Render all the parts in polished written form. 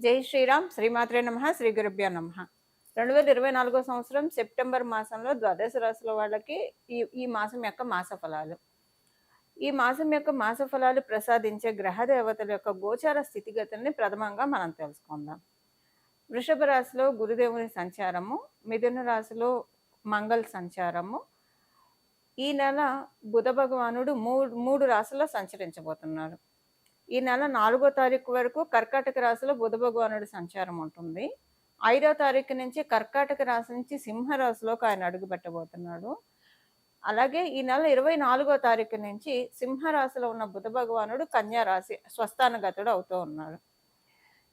జై శ్రీరామ్ శ్రీమాత్రే నమః శ్రీ గురుభ్యో నమః 2024 సంవత్సరం సెప్టెంబర్ మాసంలో ద్వాదశ రాశుల వాళ్ళకి ఈ మాసం యొక్క మాస ఫలాలు. ఈ మాసం యొక్క మాస ఫలాలు ప్రసాదించే గ్రహ దేవతల యొక్క గోచార స్థితిగతుల్ని ప్రథమంగా మనం తెలుసుకుందాం. వృషభ రాశిలో గురుదేవుని సంచారము, మిథున రాశిలో మంగళ సంచారము. ఈ నెల బుధ భగవానుడు మూడు రాశుల్లో సంచరించబోతున్నారు. ఈ నెల 4వ తారీఖు వరకు కర్కాటక రాశిలో బుధ భగవానుడి సంచారం ఉంటుంది. 5వ తారీఖు నుంచి కర్కాటక రాశి నుంచి సింహ రాశిలోకి ఆయన అడుగు పెట్టబోతున్నాడు. అలాగే ఈ నెల 24వ తారీఖు నుంచి సింహ రాశిలో ఉన్న బుధ భగవానుడు కన్యా రాశి స్వస్థానగతుడు అవుతూ ఉన్నాడు.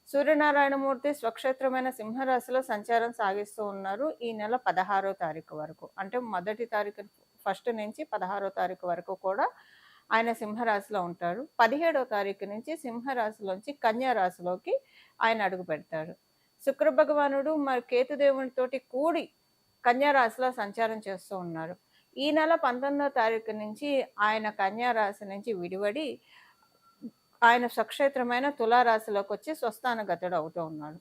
సూర్యనారాయణమూర్తి స్వక్షేత్రమైన సింహరాశిలో సంచారం సాగిస్తూ ఉన్నారు ఈ నెల 16వ తారీఖు వరకు. అంటే మొదటి తారీఖు ఫస్ట్ నుంచి 16వ తారీఖు వరకు కూడా ఆయన సింహరాశిలో ఉంటారు. 17వ తారీఖు నుంచి సింహరాశిలోంచి కన్యా రాశిలోకి ఆయన అడుగు పెడతారు. శుక్ర భగవానుడు మరి కేతుదేవునితోటి కూడి కన్యా రాశిలో సంచారం చేస్తూ ఉన్నారు. ఈ నెల 19వ తారీఖు నుంచి ఆయన కన్యా రాశి నుంచి విడివడి ఆయన స్వక్షేత్రమైన తులారాశిలోకి వచ్చి స్వస్థానగతుడు అవుతూ ఉన్నాడు.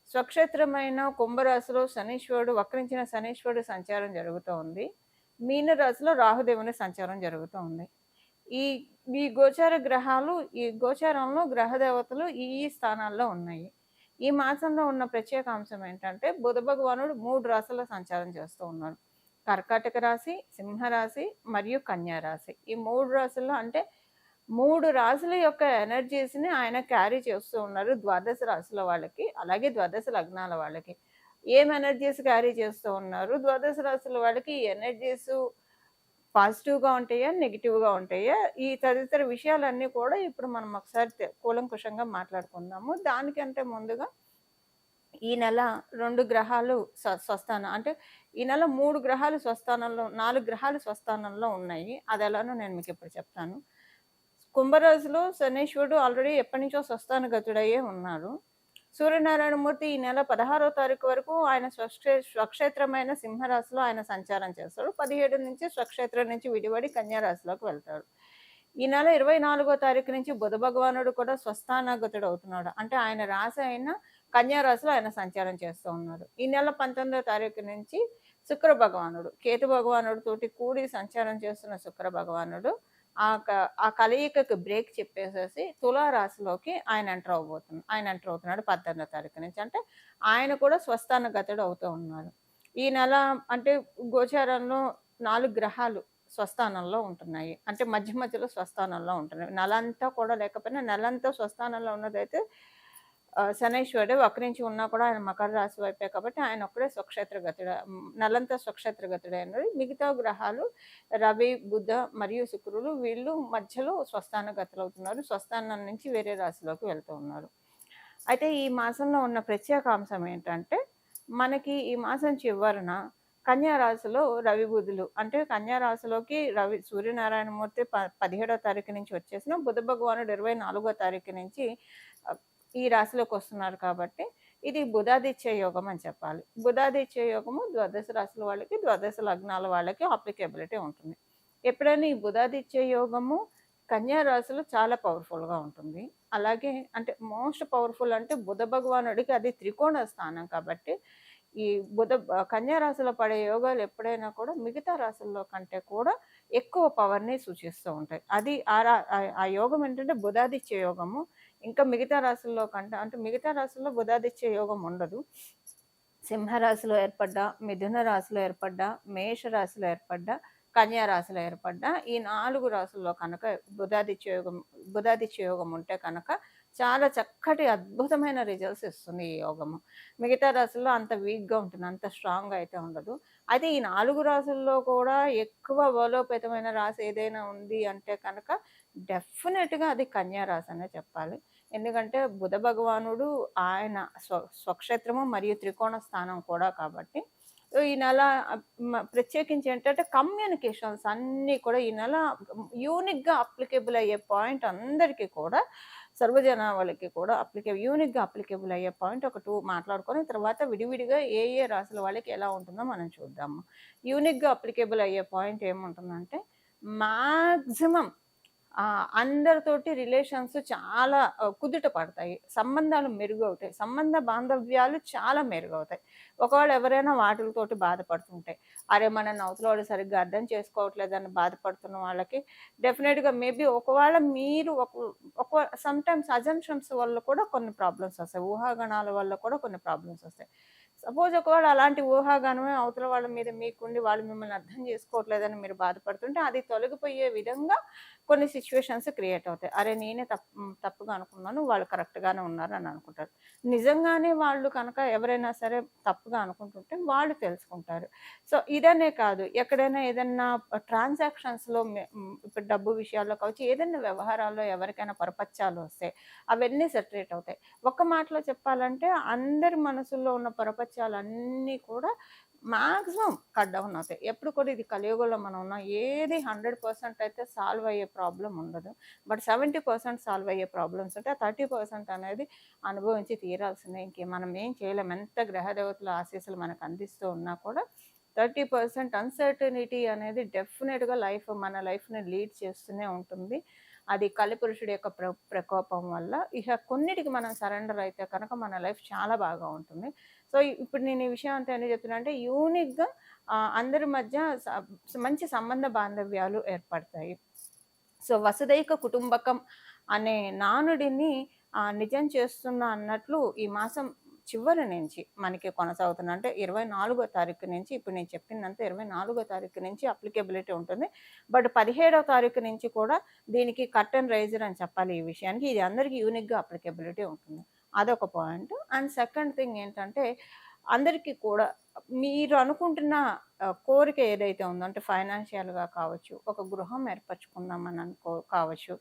స్వక్షేత్రమైన కుంభరాశిలో శనీశ్వరుడు వక్రించిన శనీశ్వరుడు సంచారం జరుగుతూ ఉంది. మీనరాశిలో రాహుదేవుని సంచారం జరుగుతూ ఉంది. ఈ ఈ గోచార గ్రహాలు ఈ గోచారంలో గ్రహ దేవతలు ఈ స్థానాల్లో ఉన్నాయి. ఈ మాసంలో ఉన్న ప్రత్యేక అంశం ఏంటంటే బుధ భగవానుడు 3 రాశుల్లో సంచారం చేస్తూ ఉన్నాడు. కర్కాటక రాశి, సింహరాశి మరియు కన్యా రాశి. ఈ 3 రాశుల్లో అంటే 3 రాశుల యొక్క ఎనర్జీస్ని ఆయన క్యారీ చేస్తూ ఉన్నారు ద్వాదశ రాశుల వాళ్ళకి, అలాగే ద్వాదశ లగ్నాల వాళ్ళకి. ఏం ఎనర్జీస్ క్యారీ చేస్తూ ఉన్నారు? ద్వాదశ రాశుల వాళ్ళకి ఈ ఎనర్జీస్ పాజిటివ్గా ఉంటాయా, నెగిటివ్గా ఉంటాయా, ఈ తదితర విషయాలన్నీ కూడా ఇప్పుడు మనం ఒకసారి కూలంకుషంగా మాట్లాడుకుందాము. దానికంటే ముందుగా ఈ నెల 2 గ్రహాలు స్వస్థానం అంటే ఈ నెల 3 గ్రహాలు స్వస్థానంలో 4 గ్రహాలు స్వస్థానంలో ఉన్నాయి. అది ఎలానో నేను మీకు ఇప్పుడు చెప్తాను. కుంభరాశిలో శనీశ్వరుడు ఆల్రెడీ ఎప్పటి నుంచో స్వస్థానగతుడయ్యే ఉన్నారు. సూర్యనారాయణమూర్తి ఈ నెల 16వ తారీఖు వరకు ఆయన స్వక్షేత్రమైన సింహరాశిలో ఆయన సంచారం చేస్తాడు. 17 నుంచి స్వక్షేత్రం నుంచి విడివడి కన్యారాశిలోకి వెళ్తాడు. ఈ నెల 24వ తారీఖు నుంచి బుధ భగవానుడు కూడా స్వస్థానగతుడు అవుతున్నాడు. అంటే ఆయన రాశి అయిన కన్యారాశిలో ఆయన సంచారం చేస్తూ ఉన్నారు. ఈ నెల 19వ తారీఖు నుంచి శుక్ర భగవానుడు కేతు భగవానుడు తోటి కూడి సంచారం చేస్తున్న శుక్ర భగవానుడు ఆ కలయికకు బ్రేక్ చెప్పేసేసి తులారాశిలోకి ఆయన ఎంటర్ అవుతున్నాడు 18వ తారీఖు నుంచి. అంటే ఆయన కూడా స్వస్థానగతుడు అవుతూ ఉన్నారు. ఈ నెల అంటే గోచారంలో 4 గ్రహాలు స్వస్థానంలో ఉంటున్నాయి. అంటే మధ్య మధ్యలో స్వస్థానంలో ఉంటున్నాయి. నెలంతా కూడా లేకపోయినా నెలంతా స్వస్థానంలో ఉన్నదైతే శనైశ్వరుడు వక్రించి ఉన్నా కూడా ఆయన మకర రాశి వైపే కాబట్టి ఆయన ఒక్కడే నెలంతా స్వక్షేత్రగతుడే అన్నది. మిగతా గ్రహాలు రవి, బుధ మరియు శుక్రులు వీళ్ళు మధ్యలో స్వస్థానగతులు అవుతున్నారు. స్వస్థానం నుంచి వేరే రాశిలోకి వెళ్తూ ఉన్నారు. అయితే ఈ మాసంలో ఉన్న ప్రత్యేక అంశం ఏంటంటే మనకి ఈ మాసం చివరన కన్యా రాశిలో రవి బుధులు అంటే కన్యా రాశిలోకి సూర్యనారాయణమూర్తి 17వ తారీఖు నుంచి వచ్చేసిన బుధ భగవానుడు 24వ తారీఖు నుంచి ఈ రాశిలోకి వస్తున్నారు కాబట్టి ఇది బుధాదిత్య యోగం అని చెప్పాలి. బుధాదిత్య యోగము ద్వాదశ రాశుల వాళ్ళకి, ద్వాదశ లగ్నాల వాళ్ళకి అప్లికేబిలిటీ ఉంటుంది. ఎప్పుడైనా ఈ బుధాదిత్య యోగము కన్యా రాశిలో చాలా పవర్ఫుల్గా ఉంటుంది. అలాగే అంటే మోస్ట్ పవర్ఫుల్ అంటే బుధ భగవానుడికి అది త్రికోణ స్థానం కాబట్టి ఈ కన్యా రాశిలో పడే యోగాలు ఎప్పుడైనా కూడా మిగతా రాశుల్లో కంటే కూడా ఎక్కువ పవర్ని సూచిస్తూ ఉంటాయి. అది ఆ యోగం ఏంటంటే బుధాదిత్య యోగము. ఇంకా మిగతా రాశుల్లో కంటే అంటే మిగతా రాశుల్లో బుధాదిత్య యోగం ఉండదు. సింహరాశిలో ఏర్పడ్డా, మిథున రాశిలో ఏర్పడ్డా, మేష రాశిలో ఏర్పడ్డా, కన్యా రాశిలో ఏర్పడ్డా ఈ 4 రాశుల్లో కనుక బుధాదిత్య యోగం ఉంటే కనుక చాలా చక్కటి అద్భుతమైన రిజల్ట్స్ ఇస్తుంది ఈ యోగము. మిగతా రాశుల్లో అంత వీక్గా ఉంటుంది, అంత స్ట్రాంగ్గా అయితే ఉండదు. అయితే ఈ 4 రాశుల్లో కూడా ఎక్కువ బలోపేతమైన రాశి ఏదైనా ఉంది అంటే కనుక డెఫినెట్గా అది కన్యా రాశి అనే చెప్పాలి. ఎందుకంటే బుధ భగవానుడు ఆయన స్వక్షేత్రము మరియు త్రికోణ స్థానం కూడా కాబట్టి ఈ నెల ప్రత్యేకించి ఏంటంటే కమ్యూనికేషన్స్ అన్నీ కూడా ఈ నెల యూనిక్గా అప్లికేబుల్ అయ్యే పాయింట్ అందరికీ కూడా సర్వజనావళికి కూడా యూనిక్గా అప్లికేబుల్ అయ్యే పాయింట్ ఒక 2 మాట్లాడుకొని తర్వాత విడివిడిగా ఏ రాశుల వాళ్ళకి ఎలా ఉంటుందో మనం చూద్దాము. యూనిక్గా అప్లికేబుల్ అయ్యే పాయింట్ ఏముంటుందంటే మ్యాక్సిమం అందరితోటి రిలేషన్స్ చాలా కుదుట పడతాయి. సంబంధాలు మెరుగవుతాయి. సంబంధ బాంధవ్యాలు చాలా మెరుగవుతాయి. ఒకవేళ ఎవరైనా వాటిలతోటి బాధపడుతుంటే, అరే! మనల్ని అవతలోడు సరిగ్గా అర్థం చేసుకోవట్లేదని బాధపడుతున్న వాళ్ళకి డెఫినిట్‌గా మేబీ ఒకవేళ మీరు సమ్‌టైమ్స్ అజంప్షన్స్ వల్ల కూడా కొన్ని ప్రాబ్లమ్స్ వస్తాయి. ఊహాగానాల వల్ల కూడా కొన్ని ప్రాబ్లమ్స్ వస్తాయి. సపోజ్ ఒకవేళ అలాంటి ఊహాగానమే అవతల వాళ్ళ మీద మీకుండి వాళ్ళు మిమ్మల్ని అర్థం చేసుకోవట్లేదని మీరు బాధపడుతుంటే, అది తొలగిపోయే విధంగా కొన్ని సిట్యుయేషన్స్ క్రియేట్ అవుతాయి. అరే! నేనే తప్పుగా అనుకున్నాను. వాళ్ళు కరెక్ట్‌గానే ఉన్నారు అని అనుకుంటారు. నిజంగానే వాళ్ళు కనుక ఎవరైనా సరే తప్పుగా అనుకుంటుంటే వాళ్ళు తెలుసుకుంటారు. సో, ఇదనే కాదు ఎక్కడైనా ఏదన్నా ట్రాన్సాక్షన్స్‌లో ఇప్పుడు డబ్బు విషయాల్లో కావచ్చు, ఏదైనా వ్యవహారాల్లో ఎవరికైనా పొరపచ్చాలు వస్తాయి. అవన్నీ సెటరేట్ అవుతాయి. ఒక్క మాటలో చెప్పాలంటే అందరి మనసుల్లో ఉన్న పొరపచ్చాలన్నీ కూడా మాక్సిమం కట్ డౌన్ అవుతాయి. ఎప్పుడు కూడా ఇది కలియుగంలో మనం ఉన్నాం. ఏది 100% అయితే సాల్వ్ అయ్యే ప్రాబ్లమ్ ఉండదు. బట్ 70% సాల్వ్ అయ్యే ప్రాబ్లమ్స్ ఉంటాయి. ఆ 30% అనేది అనుభవించి తీరాల్సిందే. మనం ఏం చేయలేం. ఎంత గ్రహదేవతల ఆశీస్సులు మనకు అందిస్తూ ఉన్నా కూడా 30% అన్‌సర్టెనిటీ అనేది డెఫినిట్‌గా మన లైఫ్‌ని లీడ్ చేస్తూనే ఉంటుంది. అది కలిపురుషుడి యొక్క ప్రకోపం వల్ల. ఇక కొన్నిటికి మనం సరెండర్ అయితే కనుక మన లైఫ్ చాలా బాగా ఉంటుంది. సో, ఇప్పుడు నేను ఈ విషయం అంతా ఎందుకు చెప్తున్నా అంటే యూనిక్‌గా అందరి మధ్య మంచి సంబంధ బాంధవ్యాలు ఏర్పడతాయి. సో, వసుదైక కుటుంబకం అనే నానుడిని నిజం చేస్తున్నా అన్నట్లు ఈ మాసం చివరి నుంచి మనకి కొనసాగుతుంది. అంటే 24 తారీఖు నుంచి ఇప్పుడు నేను చెప్పిందంతా 24 తారీఖు నుంచి అప్లికేబిలిటీ ఉంటుంది. బట్ 17 తారీఖు నుంచి కూడా దీనికి కర్టెన్ రైజర్ అని చెప్పాలి ఈ విషయానికి. ఇది అందరికి యూనిక్‌గా అప్లికేబిలిటీ ఉంటుంది. అదొక పాయింట్. అండ్ సెకండ్ థింగ్ ఏంటంటే అందరికీ కూడా మీరు అనుకుంటున్న కోరిక ఏదైతే ఉందో అంటే ఫైనాన్షియల్‌గా కావచ్చు, ఒక గృహం ఏర్పరచుకుందామని కావచ్చు,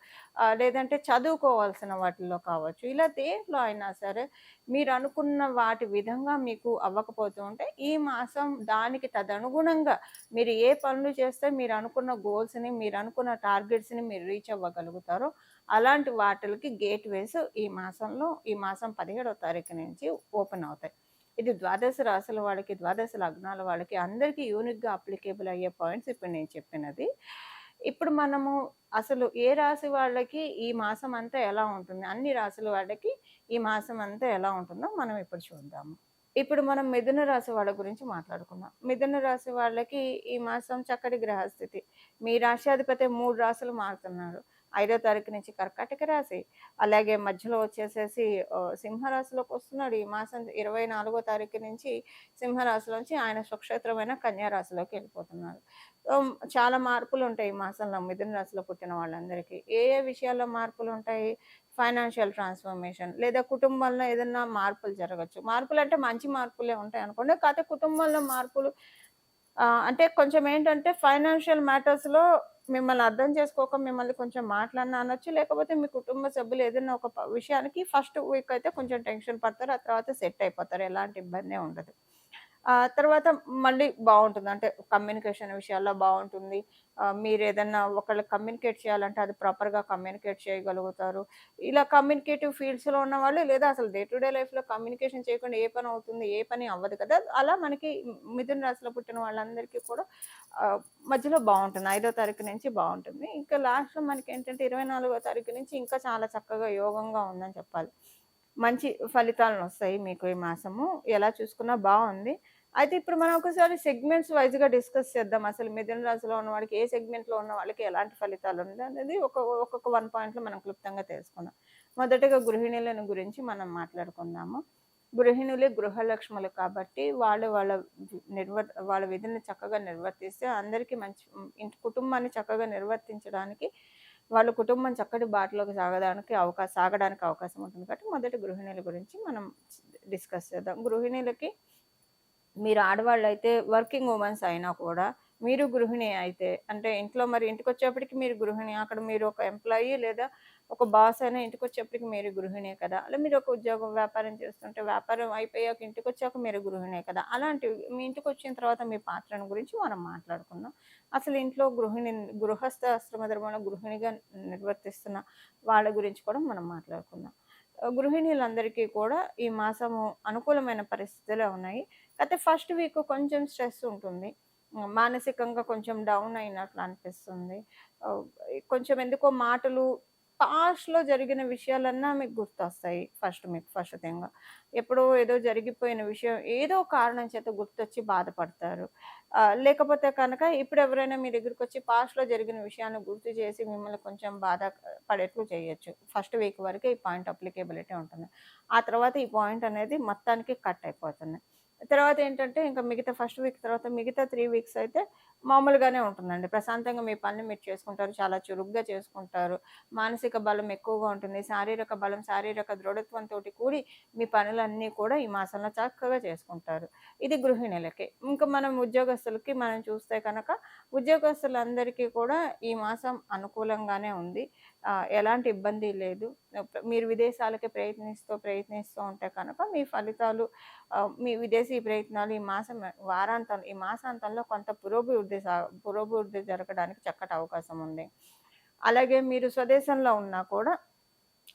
లేదంటే చదువుకోవాల్సిన వాటిల్లో కావచ్చు. ఇలా దేంట్లో అయినా సరే మీరు అనుకున్న వాటి విధంగా మీకు అవ్వకపోతూ ఉంటే ఈ మాసం దానికి తదనుగుణంగా మీరు ఏ పనులు చేస్తే మీరు అనుకున్న గోల్స్‌ని, మీరు అనుకున్న టార్గెట్స్‌ని మీరు రీచ్ అవ్వగలుగుతారో అలాంటి వాటిలకి గేట్‌వేస్ ఈ మాసం 17వ తారీఖు నుంచి ఓపెన్ అవుతాయి. ఇది ద్వాదశ రాశుల వాళ్ళకి, ద్వాదశ లగ్నాల వాళ్ళకి అందరికీ యూనిక్‌గా అప్లికేబుల్ అయ్యే పాయింట్స్ ఇప్పుడు నేను చెప్పినది. ఇప్పుడు మనము అసలు ఏ రాశి వాళ్ళకి ఈ మాసం అంతా ఎలా ఉంటుంది? అన్ని రాశుల వాళ్ళకి ఈ మాసం అంతా ఎలా ఉంటుందో మనం ఇప్పుడు చూద్దాము. ఇప్పుడు మనం మిథున రాశి వాళ్ళ గురించి మాట్లాడుకుందాం. మిథున రాశి వాళ్ళకి ఈ మాసం చక్కటి గ్రహస్థితి. మీ రాశ్యాధిపతి 3 రాశులు మారుతున్నాడు. 5వ తారీఖు నుంచి కర్కాటక రాశి, అలాగే మధ్యలో వచ్చేసేసి సింహరాశిలోకి వస్తున్నాడు. ఈ మాసం 24వ తారీఖు నుంచి సింహరాశిలోంచి ఆయన స్వక్షేత్రమైన కన్యా రాశిలోకి వెళ్ళిపోతున్నాడు. చాలా మార్పులుంటాయి ఈ మాసంలో మిథున రాశిలో పుట్టిన వాళ్ళందరికీ. ఏ ఏ విషయాల్లో మార్పులుంటాయి? ఫైనాన్షియల్ ట్రాన్స్‌ఫర్మేషన్ లేదా కుటుంబంలో ఏదన్నా మార్పులు జరగొచ్చు. మార్పులంటే మంచి మార్పులే ఉంటాయనుకోండి. కాతే కుటుంబంలో మార్పులు అంటే కొంచెం ఏంటంటే ఫైనాన్షియల్ మ్యాటర్స్‌లో మిమ్మల్ని అర్థం చేసుకోక మిమ్మల్ని కొంచెం మాటలన్నా అనొచ్చు. లేకపోతే మీ కుటుంబ సభ్యులు ఏదైనా ఒక విషయానికి ఫస్ట్ వీక్ అయితే కొంచెం టెన్షన్ పడతారు. ఆ తర్వాత సెట్ అయిపోతారు. ఎలాంటి ఇబ్బందే ఉండదు. తర్వాత మళ్ళీ బావుంటుంది. అంటే కమ్యూనికేషన్ విషయాల్లో బావుంటుంది. మీరేదన్నా ఒకళ్ళకి కమ్యూనికేట్ చేయాలంటే అది ప్రాపర్‌గా కమ్యూనికేట్ చేయగలుగుతారు. ఇలా కమ్యూనికేటివ్ ఫీల్డ్స్‌లో ఉన్నవాళ్ళు లేదా అసలు డే టు డే లైఫ్‌లో కమ్యూనికేషన్ చేయకుండా ఏ పని అవుతుంది? ఏ పని అవ్వదు కదా! అలా మనకి మిథున రాశిలో పుట్టిన వాళ్ళందరికీ కూడా మధ్యలో బావుంటుంది. 5వ తారీఖు నుంచి బావుంటుంది. ఇంకా లాస్ట్‌లో మనకేంటంటే 24వ తారీఖు నుంచి ఇంకా చాలా చక్కగా యోగంగా ఉందని చెప్పాలి. మంచి ఫలితాలనొస్తాయి మీకు ఈ మాసము. ఎలా చూసుకున్నా బావుంది. అయితే ఇప్పుడు మనం ఒకసారి సెగ్మెంట్స్ వైస్‌గా డిస్కస్ చేద్దాం. అసలు మిథున రాశిలో ఉన్న వాళ్ళకి ఏ సెగ్మెంట్‌లో ఉన్న వాళ్ళకి ఎలాంటి ఫలితాలుందనేది ఒక్కొక్క 1 పాయింట్‌లో మనం క్లుప్తంగా తెలుసుకుందాం. మొదటగా గృహిణులను గురించి మనం మాట్లాడుకుందాము. గృహిణులే గృహలక్ష్ములు కాబట్టి వాళ్ళు వాళ్ళ విధులను చక్కగా నిర్వర్తిస్తే అందరికీ మంచి ఇంటి కుటుంబాన్ని చక్కగా నిర్వర్తించడానికి వాళ్ళ కుటుంబం చక్కటి బాటలోకి సాగడానికి అవకాశం ఉంటుంది కాబట్టి మొదట గృహిణుల గురించి మనం డిస్కస్ చేద్దాం. గృహిణులకి మీరు ఆడవాళ్ళైతే వర్కింగ్ వుమెన్స్ అయినా కూడా మీరు గృహిణి అయితే అంటే ఇంట్లో మరి ఇంటికొచ్చేప్పటికి మీరు గృహిణి. అక్కడ మీరు ఒక ఎంప్లాయీ లేదా ఒక బాస్ అయినా ఇంటికొచ్చేప్పటికి మీరు గృహిణే కదా! అలా మీరు ఒక ఉద్యోగం, వ్యాపారం చేస్తుంటే వ్యాపారం అయిపోయాక ఇంటికొచ్చాక మీరు గృహిణే కదా! అలాంటివి మీ ఇంటికొచ్చిన తర్వాత మీ పాత్రను గురించి మనం మాట్లాడుకుందాం. అసలు ఇంట్లో గృహస్థాశ్రమ ధర్మంలో గృహిణిగా నిర్వర్తిస్తున్న వాళ్ళ గురించి కూడా మనం మాట్లాడుకుందాం. గృహిణీలందరికీ కూడా ఈ మాసము అనుకూలమైన పరిస్థితులే ఉన్నాయి. కాతే ఫస్ట్ వీక్ కొంచెం స్ట్రెస్ ఉంటుంది. మానసికంగా కొంచెం డౌన్ అయినట్లు అనిపిస్తుంది. ఆహ్, కొంచెం ఎందుకో మాటలు పాస్ట్‌లో జరిగిన విషయాలన్నా మీకు గుర్తొస్తాయి. మీకు ఫస్ట్ థింగ్. ఎప్పుడో ఏదో జరిగిపోయిన విషయం ఏదో కారణం చేత గుర్తొచ్చి బాధపడతారు. లేకపోతే కనుక ఇప్పుడు ఎవరైనా మీ దగ్గరకొచ్చి పాస్ట్‌లో జరిగిన విషయాన్ని గుర్తు చేసి మిమ్మల్ని కొంచెం బాధ పడేట్లు చేయొచ్చు. ఫస్ట్ వీక్ వరకే ఈ పాయింట్ అప్లికేబిలిటీ ఉంటుంది. ఆ తర్వాత ఈ పాయింట్ అనేది మొత్తానికి కట్ అయిపోతుంది. తర్వాత ఏంటంటే ఇంకా మిగతా ఫస్ట్ వీక్ తర్వాత మిగతా 3 వీక్స్ అయితే మామూలుగానే ఉంటుందండి. ప్రశాంతంగా మీ పనులు మీరు చేసుకుంటారు. చాలా చురుగ్గా చేసుకుంటారు. మానసిక బలం ఎక్కువగా ఉంటుంది. శారీరక బలం, శారీరక దృఢత్వంతోటి కూడి మీ పనులన్నీ కూడా ఈ మాసంలో చక్కగా చేసుకుంటారు. ఇది గృహిణులకి. ఇంకా మనం ఉద్యోగస్తులకి మనం చూస్తే కనుక ఉద్యోగస్తులందరికీ కూడా ఈ మాసం అనుకూలంగానే ఉంది. ఎలాంటి ఇబ్బంది లేదు. మీరు విదేశాలకి ప్రయత్నిస్తూ ఉంటే కనుక మీ ఫలితాలు మీ విదేశీ ప్రయత్నాలు ఈ మాసాంతంలో కొంత పురోభివృద్ధి జరగడానికి చక్కటి అవకాశం ఉంది. అలాగే మీరు స్వదేశంలో ఉన్నా కూడా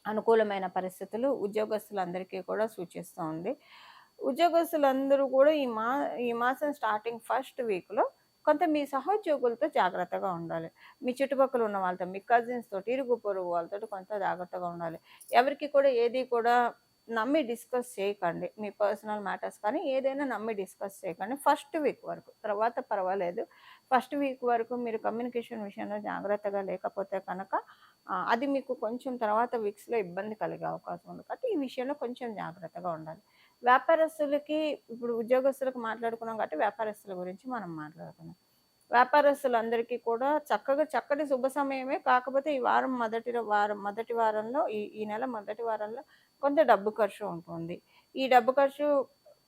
అనుకూలమైన పరిస్థితులు ఉద్యోగస్తులందరికీ కూడా సూచిస్తూ ఉంది. ఉద్యోగస్తులందరూ కూడా ఈ మాసం స్టార్టింగ్ ఫస్ట్ వీక్‌లో కొంత మీ సహోద్యోగులతో జాగ్రత్తగా ఉండాలి. మీ చుట్టుపక్కల ఉన్న వాళ్ళతో, మీ కజిన్స్ తోటి, ఇరుగు పొరుగు వాళ్ళతోటి కొంత జాగ్రత్తగా ఉండాలి. ఎవరికీ కూడా ఏది కూడా నమ్మి డిస్కస్ చేయకండి. మీ పర్సనల్ మ్యాటర్స్ కానీ ఏదైనా నమ్మి డిస్కస్ చేయకండి ఫస్ట్ వీక్ వరకు. తర్వాత పర్వాలేదు. ఫస్ట్ వీక్ వరకు మీరు కమ్యూనికేషన్ విషయంలో జాగ్రత్తగా లేకపోతే కనుక అది మీకు కొంచెం తర్వాత వీక్స్‌లో ఇబ్బంది కలిగే అవకాశం ఉంది. కాబట్టి ఈ విషయంలో కొంచెం జాగ్రత్తగా ఉండాలి. వ్యాపారస్తులకి ఇప్పుడు ఉద్యోగస్తులకు మాట్లాడుకున్నాం కాబట్టి వ్యాపారస్తుల గురించి మనం మాట్లాడుకుందాం. వ్యాపారస్తులందరికీ కూడా చక్కటి శుభ సమయమే. కాకపోతే ఈ మొదటి వారంలో ఈ నెల మొదటి వారంలో కొంత డబ్బు ఖర్చు ఉంటుంది. ఈ డబ్బు ఖర్చు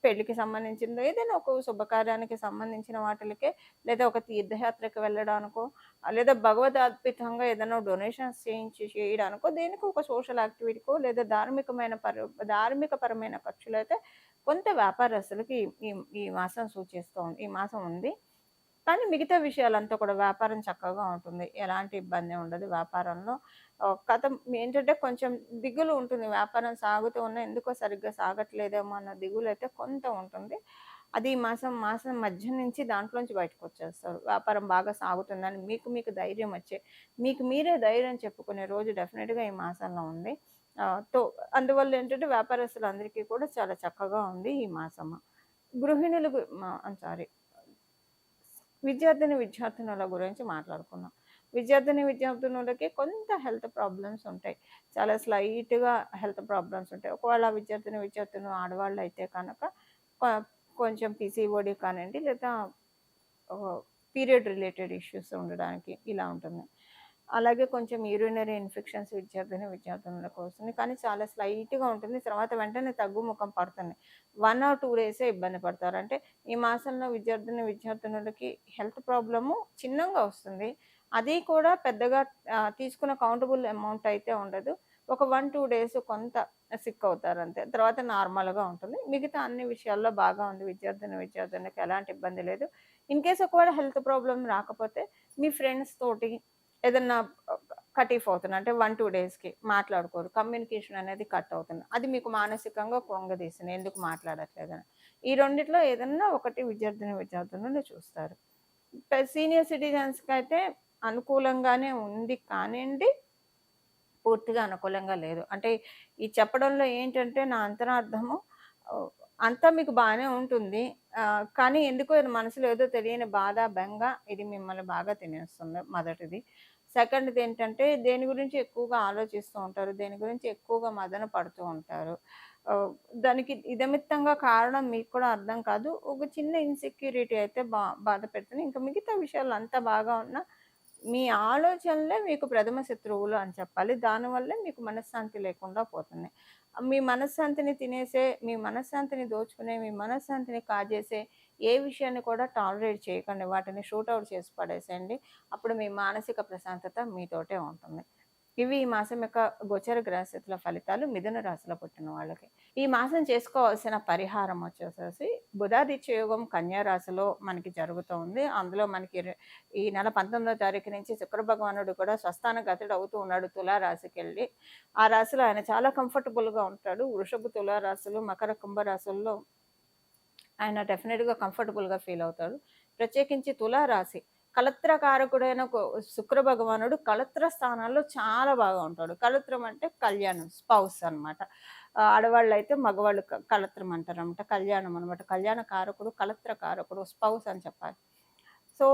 పెళ్ళికి సంబంధించిందో, ఏదైనా ఒక శుభకార్యానికి సంబంధించిన వాటిలకే, లేదా ఒక తీర్థయాత్రకు వెళ్ళడానికో, లేదా భగవదార్పితంగా ఏదైనా డొనేషన్స్ చేయడానికో, దేనికో ఒక సోషల్ యాక్టివిటీకో, లేదా ధార్మికపరమైన ఖర్చులైతే కొంత వ్యాపారస్తులకి ఈ ఈ మాసం సూచిస్తోంది. ఈ మాసం ఉంది. కానీ మిగతా విషయాలంతా కూడా వ్యాపారం చక్కగా ఉంటుంది. ఎలాంటి ఇబ్బంది ఉండదు వ్యాపారంలో. ఏంటంటే కొంచెం దిగులు ఉంటుంది. వ్యాపారం సాగుతూ ఉన్నా ఎందుకో సరిగ్గా సాగట్లేదేమో అన్న దిగులైతే కొంత ఉంటుంది. అది మాసం మధ్య నుంచి దాంట్లోంచి బయటకొచ్చేస్తారు. వ్యాపారం బాగా సాగుతుందని మీకు మీరే ధైర్యం చెప్పుకునే రోజు డెఫినిట్‌గా ఈ మాసంలో ఉంది. ఆహ్, తో అందువల్ల ఏంటంటే వ్యాపారస్తులందరికీ కూడా చాలా చక్కగా ఉంది ఈ మాసము. గృహిణులకు సారీ. విద్యార్థినుల గురించి మాట్లాడుకుందాం. విద్యార్థినులకి కొంత హెల్త్ ప్రాబ్లమ్స్ ఉంటాయి. చాలా స్లైట్‌గా హెల్త్ ప్రాబ్లమ్స్ ఉంటాయి. ఒకవేళ విద్యార్థులు ఆడవాళ్ళైతే కనుక కొ కొంచెం పీసీఓడీ కానియండి లేదా పీరియడ్ రిలేటెడ్ ఇష్యూస్ ఉండడానికి ఇలా ఉంటుంది. అలాగే కొంచెం యూరినరీ ఇన్ఫెక్షన్స్ విద్యార్థినులకు వస్తుంది. కానీ చాలా స్లైట్‌గా ఉంటుంది. తర్వాత వెంటనే తగ్గుముఖం పడుతుంది. 1 ఆర్ 2 డేసే ఇబ్బంది పడతారు. అంటే ఈ మాసంలో విద్యార్థినులకి హెల్త్ ప్రాబ్లము చిన్నంగా వస్తుంది. అది కూడా పెద్దగా తీసుకున్న కౌంటబుల్ అమౌంట్ అయితే ఉండదు. ఒక 1, 2 డేస్ కొంత సిక్ అవుతారంతే. తర్వాత నార్మల్‌గా ఉంటుంది. మిగతా అన్ని విషయాల్లో బాగా ఉంది. విద్యార్థులకి ఎలాంటి ఇబ్బంది లేదు. ఇన్‌కేస్ ఒకవేళ హెల్త్ ప్రాబ్లమ్ రాకపోతే మీ ఫ్రెండ్స్ తోటి ఏదన్నా కట్ ఆఫ్ అవుతుంది. అంటే 1, 2 డేస్‌కి మాట్లాడుకోరు. కమ్యూనికేషన్ అనేది కట్ అవుతుంది. అది మీకు మానసికంగా కృంగదీస్తుంది. ఎందుకు మాట్లాడట్లేదని. ఈ రెండిట్లో ఏదన్నా ఒకటి విద్యార్థులను చూస్తారు. సీనియర్ సిటిజన్స్‌కైతే అనుకూలంగానే ఉంది కానియండి, పూర్తిగా అనుకూలంగా లేదు. అంటే ఈ చెప్పడంలో ఏంటంటే నా అంతరార్థము ఆహ్, అంతా మీకు బానే ఉంటుంది. కానీ ఎందుకో మనసులో ఏదో తెలియని బాధ, బెంగ ఇది మిమ్మల్ని బాగా తినేస్తుంది మొదటిది. సెకండ్‌ది ఏంటంటే దేని గురించి ఎక్కువగా ఆలోచిస్తూ ఉంటారు. దేని గురించి ఎక్కువగా మదన పడుతూ ఉంటారు. ఆహ్, దానికి ఇదమిత్తంగా కారణం మీకు కూడా అర్థం కాదు. ఒక చిన్న ఇన్‌సెక్యూరిటీ అయితే బాధ పెడుతుంది. ఇంకా మిగతా విషయాలు అంతా బాగా ఉన్నా మీ ఆలోచనలే మీకు ప్రథమ శత్రువులు అని చెప్పాలి. దానివల్లే మీకు మనశ్శాంతి లేకుండా పోతుంది. మీ మనశ్శాంతిని దోచుకునే, మీ మనశ్శాంతిని కాజేసే ఏ విషయాన్ని కూడా టాలరేట్ చేయకండి. వాటిని షూట్ ఔట్ చేసి పడేసేయండి. అప్పుడు మీ మానసిక ప్రశాంతత మీతోటే ఉంటుంది. ఇవి ఈ మాసం యొక్క గోచర గ్రహస్థితుల ఫలితాలు మిథున రాశిలో పుట్టిన వాళ్ళకి. ఈ మాసం చేసుకోవాల్సిన పరిహారం వచ్చేసేసి బుధాదిత్య యోగం కన్యా రాశిలో మనకి జరుగుతోంది. అందులో మనకి ఈ నెల 19వ తారీఖు నుంచి శుక్ర భగవానుడు కూడా స్వస్థాన గతుడు అవుతూ ఉన్నాడు తులా రాశికెళ్ళి. ఆ రాశిలో ఆయన చాలా కంఫర్టబుల్‌గా ఉంటాడు. వృషభ, తులా రాశులు, మకర, కుంభ రాశుల్లో ఆయన డెఫినిట్‌గా కంఫర్టబుల్‌గా ఫీల్ అవుతాడు. ప్రత్యేకించి తులారాశి కళత్రకారకుడైన శుక్ర భగవానుడు కళత్ర స్థానాల్లో చాలా బాగా ఉంటాడు. కళత్రం అంటే కళ్యాణం, స్పౌస్ అనమాట. ఆడవాళ్ళు అయితే మగవాళ్ళు కళత్రం అంటారనమాట. కళ్యాణం అనమాట. కళ్యాణ కారకుడు, కళత్ర కారకుడు, స్పౌస్ అని చెప్పాలి. సో,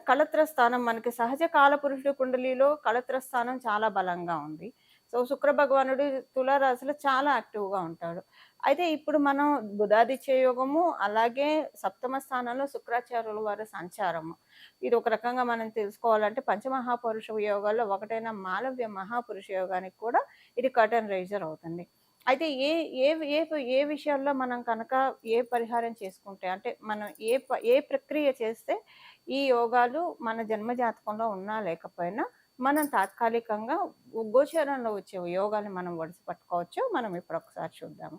కళత్ర స్థానం మనకి సహజ కాలపురుషుడి కుండలిలో కళత్ర స్థానం చాలా బలంగా ఉంది. సో, శుక్ర భగవానుడు తులారాశిలో చాలా యాక్టివ్‌గా ఉంటాడు. అయితే ఇప్పుడు మనం బుధాదిత్య యోగము, అలాగే సప్తమ స్థానంలో శుక్రాచార్యుల వారి సంచారము. ఇది ఒక రకంగా మనం తెలుసుకోవాలంటే పంచమహాపురుష యోగాల్లో ఒకటైన మాలవ్య మహాపురుష యోగానికి కూడా ఇది కర్టెన్ రైజర్ అవుతుంది. అయితే ఏ ఏ ఏ ఏ విషయాల్లో మనం కనుక ఏ పరిహారం చేసుకుంటే అంటే మనం ఏ ప్రక్రియ చేస్తే ఈ యోగాలు మన జన్మ జాతకంలో ఉన్నా లేకపోయినా మనం తాత్కాలికంగా గోచరంలో వచ్చే యోగాన్ని మనం ఒడిసి పట్టుకోవచ్చు. మనం ఇప్పుడు ఒకసారి చూద్దాము.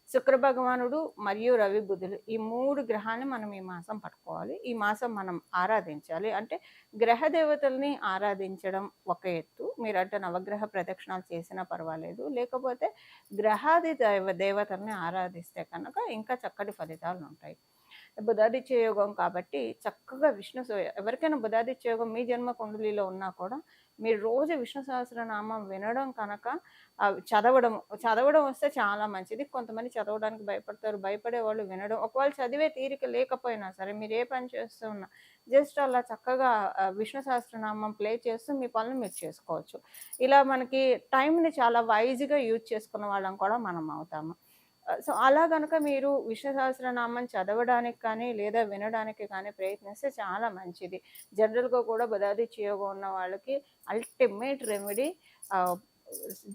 శుక్ర భగవానుడు మరియు రవి బుధులు ఈ 3 గ్రహాన్ని మనం ఈ మాసం పట్టుకోవాలి. ఈ మాసం మనం ఆరాధించాలి. అంటే గ్రహ దేవతల్ని ఆరాధించడం ఒక ఎత్తు. మీరంటే నవగ్రహ ప్రదక్షిణాలు చేసినా పర్వాలేదు. లేకపోతే గ్రహాది దేవతల్ని ఆరాధిస్తే కనుక ఇంకా చక్కటి ఫలితాలుంటాయి. బుధాదిత్య యోగం కాబట్టి చక్కగా ఎవరికైనా బుధాదిత్య యోగం మీ జన్మ కుండలిలో ఉన్నా కూడా మీరు రోజు విష్ణు సహస్రనామం వినడం కనుక చదవడం వస్తే చాలా మంచిది. కొంతమంది చదవడానికి భయపడతారు. భయపడే వాళ్ళు వినడం, ఒకవేళ చదివే తీరిక లేకపోయినా సరే మీరు ఏ పని చేస్తూ ఉన్నా జస్ట్ అలా చక్కగా విష్ణు సహస్రనామం ప్లే చేస్తూ మీ పనులు మీరు చేసుకోవచ్చు. ఇలా మనకి టైంని చాలా వైజ్గా యూజ్ చేసుకున్న వాళ్ళం కూడా మనం అవుతాము. సో, అలా గనక మీరు విష్ణు సహస్రనామం చదవడానికి కానీ, లేదా వినడానికి కానీ ప్రయత్నిస్తే చాలా మంచిది. జనరల్‌గా కూడా బుధాదిత్య యోగం ఉన్న వాళ్ళకి అల్టిమేట్ రెమెడీ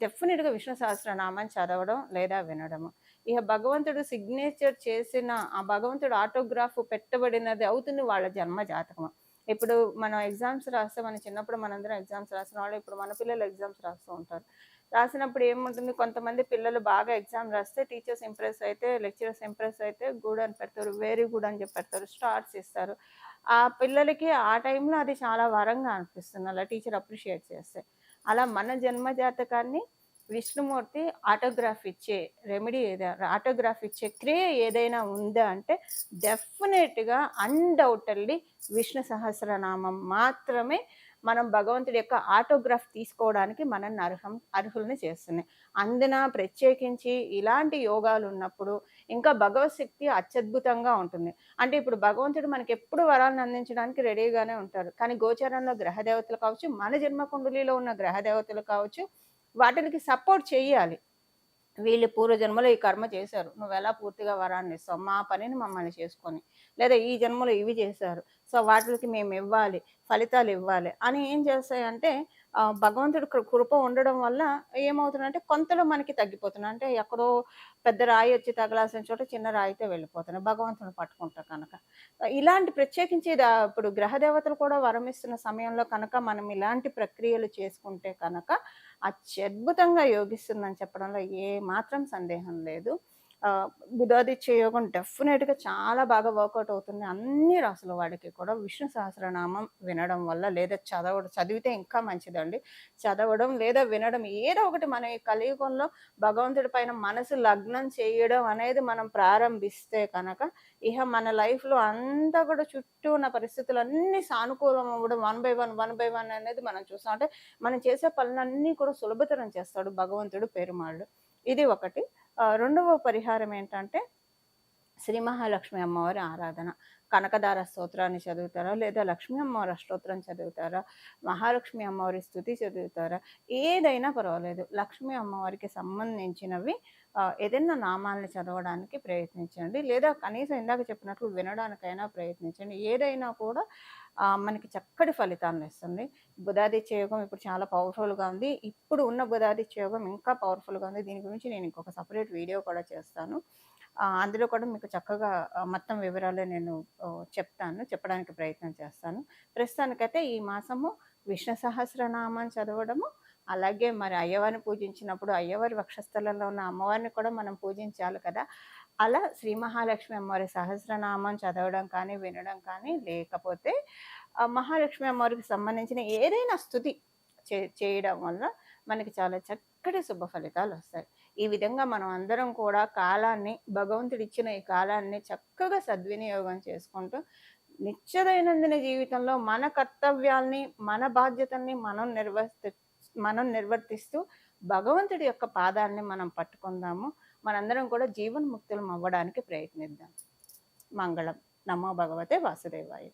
డెఫినిట్‌గా విష్ణు సహస్రనామం చదవడం లేదా వినడము. ఇక భగవంతుడు సిగ్నేచర్ చేసిన ఆ భగవంతుడు ఆటోగ్రాఫ్ పెట్టబడినది అవుతుంది వాళ్ళ జన్మ జాతకము. ఇప్పుడు మనం ఎగ్జామ్స్ రాస్తే మన చిన్నప్పుడు మనందరం ఎగ్జామ్స్ రాసిన వాళ్ళు ఇప్పుడు మన పిల్లలు ఎగ్జామ్స్ రాస్తూ ఉంటారు. రాసినప్పుడు ఏముంటుంది, కొంతమంది పిల్లలు బాగా ఎగ్జామ్ రాస్తే టీచర్స్ ఇంప్రెస్ అయితే, లెక్చరర్స్ ఇంప్రెస్ అయితే గుడ్ అని పెడతారు, వెరీ గుడ్ అని చెప్పి పెడతారు, స్టార్స్ ఇస్తారు. ఆ పిల్లలకి ఆ టైంలో అది చాలా వరంగా అనిపిస్తుంది అలా టీచర్ అప్రిషియేట్ చేస్తే. అలా మన జన్మ జాతకాన్ని విష్ణుమూర్తి ఆటోగ్రాఫ్ ఇచ్చే రెమెడీ ఆటోగ్రాఫ్ ఇచ్చే క్రియ ఏదైనా ఉందా అంటే డెఫినెట్గా అన్డౌటెడ్లీ విష్ణు సహస్రనామం మాత్రమే మనం భగవంతుడి యొక్క ఆటోగ్రాఫ్ తీసుకోవడానికి మనల్ని అర్హుల్ని చేస్తుంది. అందున ప్రత్యేకించి ఇలాంటి యోగాలు ఉన్నప్పుడు ఇంకా భగవత్ శక్తి అత్యద్భుతంగా ఉంటుంది. అంటే ఇప్పుడు భగవంతుడు మనకి ఎప్పుడు వరాలను అందించడానికి రెడీగానే ఉంటారు. కానీ గోచారంలో గ్రహదేవతలు కావచ్చు, మన జన్మ కుండలిలో ఉన్న గ్రహదేవతలు కావచ్చు, వాటికి సపోర్ట్ చేయాలి. వీళ్ళు పూర్వజన్మలో ఈ కర్మ చేశారు, నువ్వెలా పూర్తిగా వరాన్ని ఇస్తావు, మా పనిని మమ్మల్ని చేసుకొని, లేదా ఈ జన్మలో ఇవి చేశారు, సో వాటికి మేము ఇవ్వాలి, ఫలితాలు ఇవ్వాలి అని ఏం చేస్తాయంటే భగవంతుడు కృప ఉండడం వల్ల ఏమవుతుందంటే కొంతలో మనకి తగ్గిపోతున్నాయి. అంటే ఎక్కడో పెద్ద రాయి వచ్చి తగలాల్సిన చోట చిన్న రాయితో వెళ్ళిపోతున్నాయి భగవంతుని పట్టుకుంటా కనుక. ఇలాంటి ప్రత్యేకించి ఇప్పుడు గ్రహదేవతలు కూడా వరమిస్తున్న సమయంలో కనుక మనం ఇలాంటి ప్రక్రియలు చేసుకుంటే కనుక అత్యద్భుతంగా యోగిస్తుందని చెప్పడంలో ఏ మాత్రం సందేహం లేదు. బుధాదిత్య యోగం డెఫినెట్‌గా చాలా బాగా వర్కౌట్ అవుతుంది. అన్ని రాసుల వాడికి కూడా విష్ణు సహస్రనామం వినడం వల్ల లేదా చదివితే ఇంకా మంచిదండి. చదవడం లేదా వినడం ఏదో ఒకటి మన ఈ కలియుగంలో భగవంతుడి పైన మనసు లగ్నం చేయడం అనేది మనం ప్రారంభిస్తే కనుక ఇహ మన లైఫ్‌లో అంతా కూడా చుట్టూ ఉన్న పరిస్థితులన్నీ సానుకూలం అవ్వడం వన్ బై వన్ అనేది మనం చూస్తాం. అంటే మనం చేసే పనులన్నీ కూడా సులభతరం చేస్తాడు భగవంతుడు పెరుమాళ్ళు. ఇది ఒకటి. రెండవ పరిహారం ఏంటంటే శ్రీ మహాలక్ష్మి అమ్మవారి ఆరాధన. కనకదార స్తోత్రాన్ని చదువుతారా, లేదా లక్ష్మీ అమ్మవారి అష్టోత్తరం చదువుతారా, మహాలక్ష్మి అమ్మవారి స్తుతి చదువుతారా, ఏదైనా పర్వాలేదు. లక్ష్మీ అమ్మవారికి సంబంధించినవి ఏదైనా నామాలను చదవడానికి ప్రయత్నించండి, లేదా కనీసం ఇందాక చెప్పినట్లు వినడానికైనా ప్రయత్నించండి. ఏదైనా కూడా మనకి చక్కటి ఫలితాలను ఇస్తుంది. బుధాదిత్య యోగం ఇప్పుడు చాలా పవర్ఫుల్గా ఉంది. ఇప్పుడు ఉన్న బుధాదిత్య యోగం ఇంకా పవర్ఫుల్గా ఉంది. దీని గురించి నేను ఇంకొక సపరేట్ వీడియో కూడా చేస్తాను. అందులో కూడా మీకు చక్కగా మొత్తం వివరాలు నేను చెప్పడానికి ప్రయత్నం చేస్తాను. ప్రస్తుతానికైతే ఈ మాసము విష్ణు సహస్రనామం చదవడము, అలాగే మరి అయ్యవారిని పూజించినప్పుడు అయ్యవారి వక్షస్థలంలో ఉన్న అమ్మవారిని కూడా మనం పూజించాలి కదా. అలా శ్రీ మహాలక్ష్మి అమ్మవారి సహస్రనామం చదవడం కానీ, వినడం కానీ, లేకపోతే మహాలక్ష్మి అమ్మవారికి సంబంధించిన ఏదైనా స్తుతి చేయడం వల్ల మనకి చాలా చక్కటి శుభ ఫలితాలు వస్తాయి. ఈ విధంగా మనం అందరం కూడా కాలాన్ని, భగవంతుడిచ్చిన ఈ కాలాన్ని చక్కగా సద్వినియోగం చేసుకుంటూ నిత్య దైనందిన జీవితంలో మన కర్తవ్యాల్ని, మన బాధ్యతల్ని మనం నిర్వర్తిస్తూ భగవంతుడి యొక్క పాదాన్ని మనం పట్టుకుందాము. మనందరం కూడా జీవన్ముక్తులం అవ్వడానికి ప్రయత్నిద్దాం. మంగళం. నమో భగవతే వాసుదేవాయ.